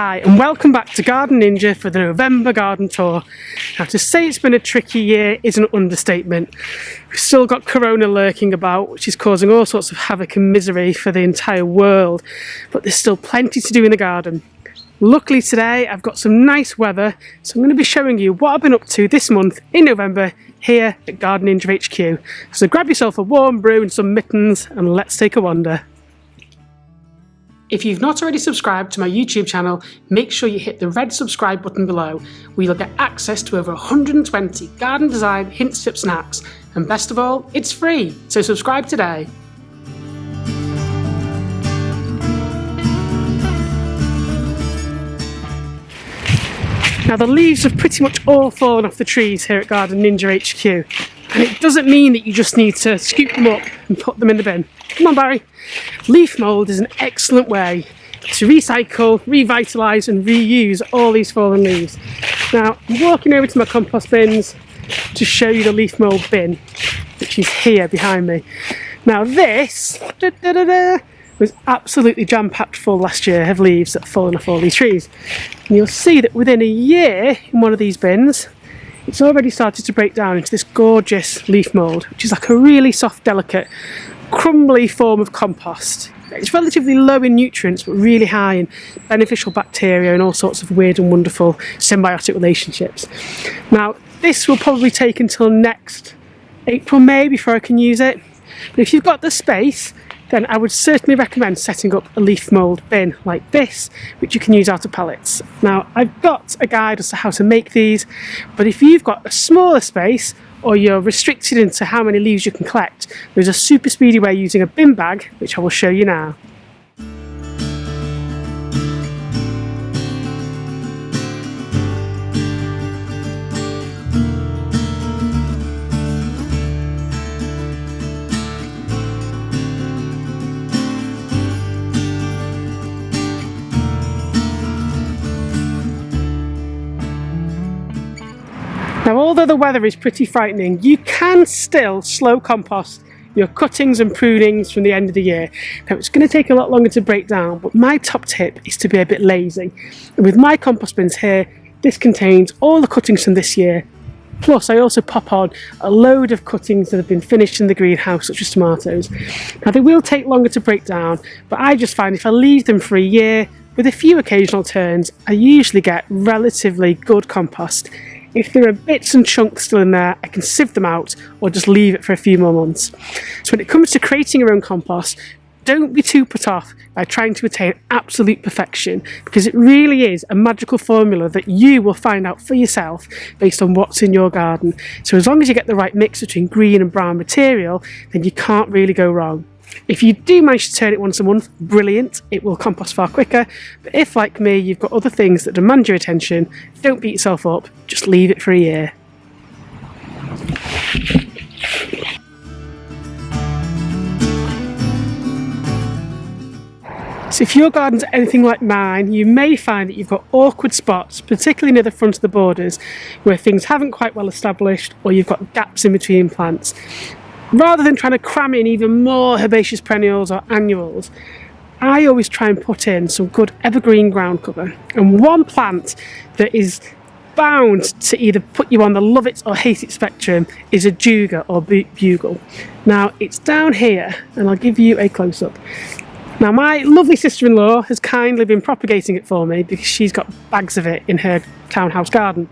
Hi and welcome back to Garden Ninja for the November garden tour. Now, to say it's been a tricky year is an understatement. We've still got Corona lurking about, which is causing all sorts of havoc and misery for the entire world, but there's still plenty to do in the garden. Luckily today I've got some nice weather, so I'm going to be showing you what I've been up to this month in November here at Garden Ninja HQ. So grab yourself a warm brew and some mittens and let's take a wander. If you've not already subscribed to my YouTube channel, make sure you hit the red subscribe button below, where you'll get access to over 120 garden design hints, tips and hacks, and best of all, it's free, so subscribe today. Now the leaves have pretty much all fallen off the trees here at Garden Ninja HQ, and it doesn't mean that you just need to scoop them up and put them in the bin. Come on Barry! Leaf mould is an excellent way to recycle, revitalise and reuse all these fallen leaves. Now I'm walking over to my compost bins to show you the leaf mould bin, which is here behind me. Now this was absolutely jam-packed full last year of leaves that have fallen off all these trees. And you'll see that within a year in one of these bins, it's already started to break down into this gorgeous leaf mould, which is like a really soft, delicate, crumbly form of compost. It's relatively low in nutrients, but really high in beneficial bacteria and all sorts of weird and wonderful symbiotic relationships. Now, this will probably take until next April, May before I can use it. But if you've got the space, then I would certainly recommend setting up a leaf mould bin like this, which you can use out of pallets. Now, I've got a guide as to how to make these, but if you've got a smaller space or you're restricted into how many leaves you can collect, there's a super speedy way using a bin bag, which I will show you now. Now, although the weather is pretty frightening, you can still slow compost your cuttings and prunings from the end of the year. Now, it's going to take a lot longer to break down, but my top tip is to be a bit lazy. And with my compost bins here, this contains all the cuttings from this year. Plus, I also pop on a load of cuttings that have been finished in the greenhouse, such as tomatoes. Now, they will take longer to break down, but I just find if I leave them for a year, with a few occasional turns, I usually get relatively good compost. If there are bits and chunks still in there, I can sieve them out or just leave it for a few more months. So when it comes to creating your own compost, don't be too put off by trying to attain absolute perfection, because it really is a magical formula that you will find out for yourself based on what's in your garden. So as long as you get the right mix between green and brown material, then you can't really go wrong. If you do manage to turn it once a month, brilliant, it will compost far quicker. But if, like me, you've got other things that demand your attention, don't beat yourself up, just leave it for a year. So if your garden's anything like mine, you may find that you've got awkward spots, particularly near the front of the borders, where things haven't quite well established or you've got gaps in between plants. Rather than trying to cram in even more herbaceous perennials or annuals, I always try and put in some good evergreen ground cover. And one plant that is bound to either put you on the love it or hate it spectrum is a Juga or bugle. Now it's down here and I'll give you a close-up. Now my lovely sister-in-law has kindly been propagating it for me because she's got bags of it in her townhouse garden.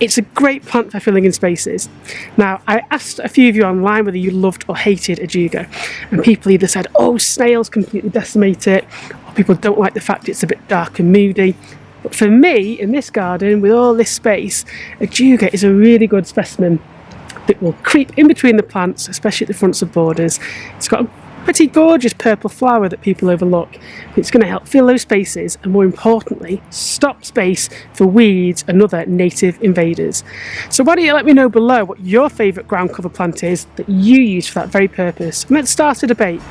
It's a great plant for filling in spaces. Now, I asked a few of you online whether you loved or hated a Juga, and people either said, oh, snails completely decimate it, or people don't like the fact it's a bit dark and moody. But for me, in this garden, with all this space, a Juga is a really good specimen that will creep in between the plants, especially at the fronts of borders. It's got a pretty gorgeous purple flower that people overlook. It's going to help fill those spaces and, more importantly, stop space for weeds and other native invaders. So why don't you let me know below what your favourite ground cover plant is that you use for that very purpose. And let's start a debate.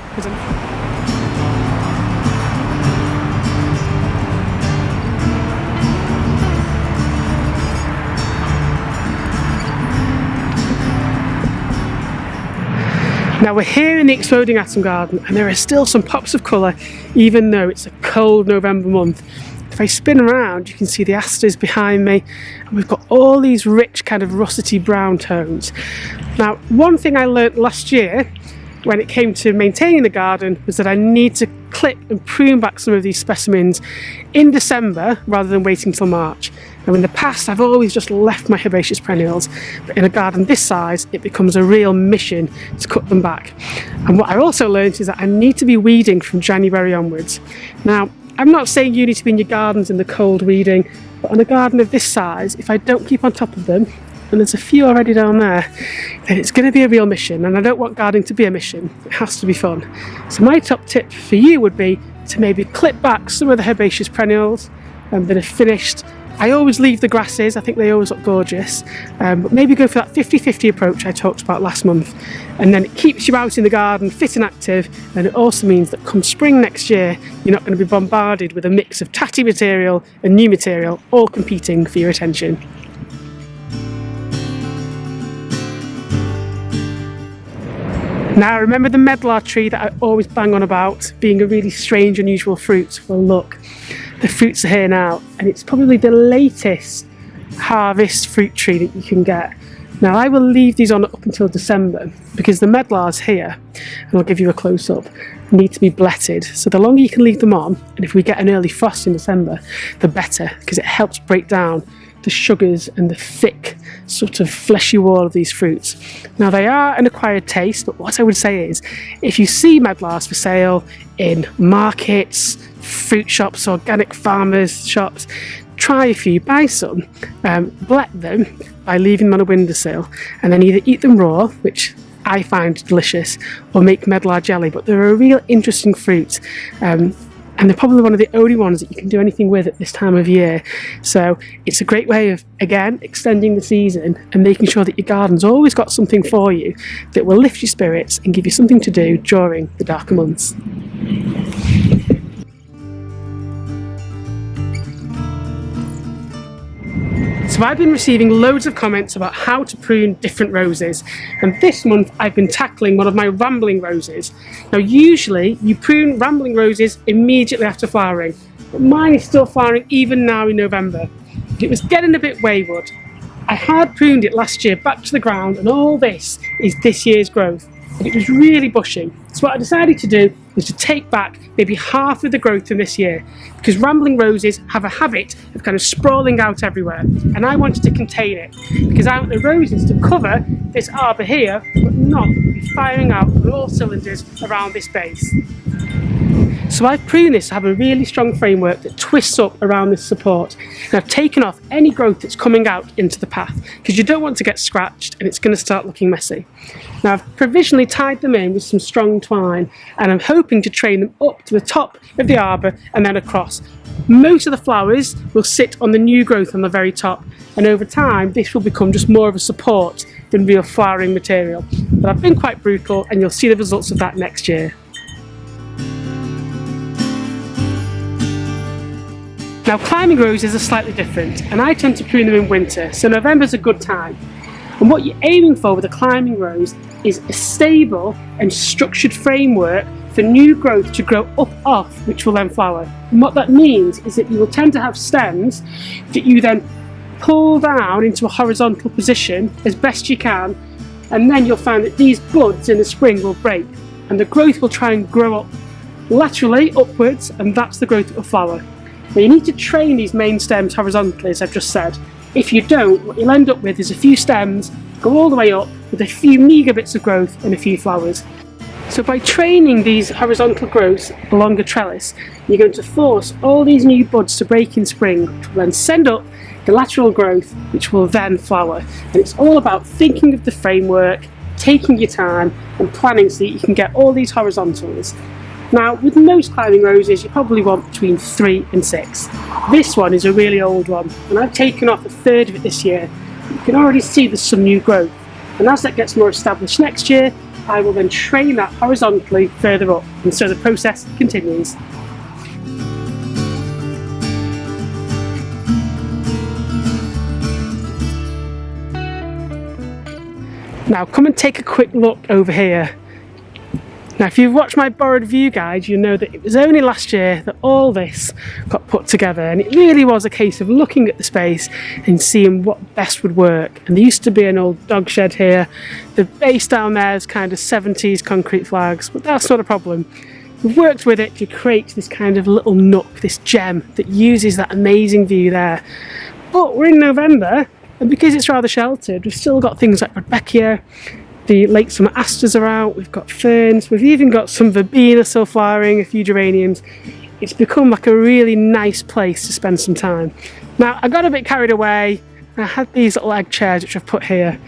Now we're here in the Exploding Atom Garden and there are still some pops of colour even though it's a cold November month. if I spin around, you can see the asters behind me, and we've got all these rich kind of russety brown tones. Now, one thing I learnt last year when it came to maintaining the garden was that I need to clip and prune back some of these specimens in December rather than waiting till March. Now, in the past, I've always just left my herbaceous perennials, but in a garden this size, it becomes a real mission to cut them back. And what I also learned is that I need to be weeding from January onwards. Now, I'm not saying you need to be in your gardens in the cold weeding, but on a garden of this size, if I don't keep on top of them, and there's a few already down there, then it's going to be a real mission, and I don't want gardening to be a mission. It has to be fun. So my top tip for you would be to maybe clip back some of the herbaceous perennials that are finished. I always leave the grasses, I think they always look gorgeous, but maybe go for that 50-50 approach I talked about last month, and then it keeps you out in the garden fit and active, and it also means that come spring next year you're not going to be bombarded with a mix of tatty material and new material all competing for your attention. Now, remember the medlar tree that I always bang on about being a really strange, unusual fruit? Well, look, the fruits are here now, and it's probably the latest harvest fruit tree that you can get. Now, I will leave these on up until December because the medlars here, and I'll give you a close-up, need to be bletted. So the longer you can leave them on, and if we get an early frost in December, the better, because it helps break down the sugars and the thick sort of fleshy wall of these fruits. Now, they are an acquired taste, but what I would say is if you see medlars for sale in markets, fruit shops, organic farmers shops, try a few, buy some, blet them by leaving them on a windowsill, and then either eat them raw, which I find delicious, or make medlar jelly. But they're a real interesting fruit, and they're probably one of the only ones that you can do anything with at this time of year. So it's a great way of, again, extending the season and making sure that your garden's always got something for you that will lift your spirits and give you something to do during the darker months. So I've been receiving loads of comments about how to prune different roses, and this month I've been tackling one of my rambling roses. Now, usually you prune rambling roses immediately after flowering, but mine is still flowering even now in November. It was getting a bit wayward. I had pruned it last year back to the ground, and all this is this year's growth, and it was really bushing. So what I decided to do was to take back maybe half of the growth from this year, because rambling roses have a habit of kind of sprawling out everywhere, and I wanted to contain it because I want the roses to cover this arbour here but not be firing out on all cylinders around this base. So I've pruned this to have a really strong framework that twists up around this support, and I've taken off any growth that's coming out into the path because you don't want to get scratched and it's going to start looking messy. Now, I've provisionally tied them in with some strong twine, and I'm hoping to train them up to the top of the arbour and then across. Most of the flowers will sit on the new growth on the very top, and over time this will become just more of a support than real flowering material. But I've been quite brutal, and you'll see the results of that next year. Now, climbing roses are slightly different, and I tend to prune them in winter, so November's a good time. And what you're aiming for with a climbing rose is a stable and structured framework for new growth to grow up off, which will then flower. And what that means is that you will tend to have stems that you then pull down into a horizontal position as best you can, and then you'll find that these buds in the spring will break, and the growth will try and grow up laterally upwards, and that's the growth that will flower. Now, you need to train these main stems horizontally, as I've just said. If you don't, what you'll end up with is a few stems go all the way up with a few meagre bits of growth and a few flowers. So by training these horizontal growths along a trellis, you're going to force all these new buds to break in spring, which will then send up the lateral growth, which will then flower. And it's all about thinking of the framework, taking your time and planning so that you can get all these horizontals. Now, with most climbing roses, you probably want between 3 and 6. This one is a really old one, and I've taken off a third of it this year. You can already see there's some new growth, and as that gets more established next year, I will then train that horizontally further up, and so the process continues. Now, come and take a quick look over here. Now, if you've watched my borrowed view guide, you know that it was only last year that all this got put together, and it really was a case of looking at the space and seeing what best would work. And there used to be an old dog shed here. The base down there is kind of 70s concrete flags, but that's not a problem. We've worked with it to create this kind of little nook, this gem that uses that amazing view there. But we're in November, and because it's rather sheltered, we've still got things like Rudbeckia. The late summer asters are out, we've got ferns, we've even got some verbena still flowering, a few geraniums. It's become like a really nice place to spend some time. Now, I got a bit carried away, and I had these little egg chairs which I've put here.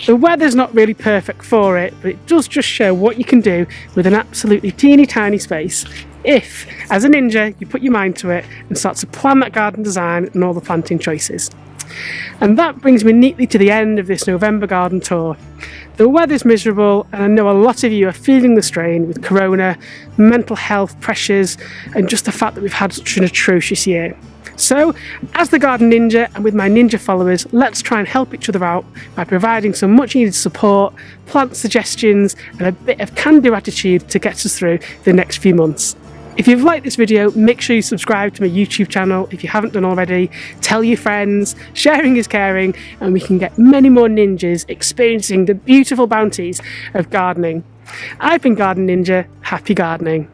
The weather's not really perfect for it, but it does just show what you can do with an absolutely teeny tiny space if, as a ninja, you put your mind to it and start to plan that garden design and all the planting choices. And that brings me neatly to the end of this November garden tour. The weather's miserable, and I know a lot of you are feeling the strain with corona, mental health pressures, and just the fact that we've had such an atrocious year. So, as the Garden Ninja and with my ninja followers, let's try and help each other out by providing some much needed support, plant suggestions, and a bit of can-do attitude to get us through the next few months. If you've liked this video, make sure you subscribe to my YouTube channel if you haven't done already. Tell your friends, sharing is caring, and we can get many more ninjas experiencing the beautiful bounties of gardening. I've been Garden Ninja, happy gardening.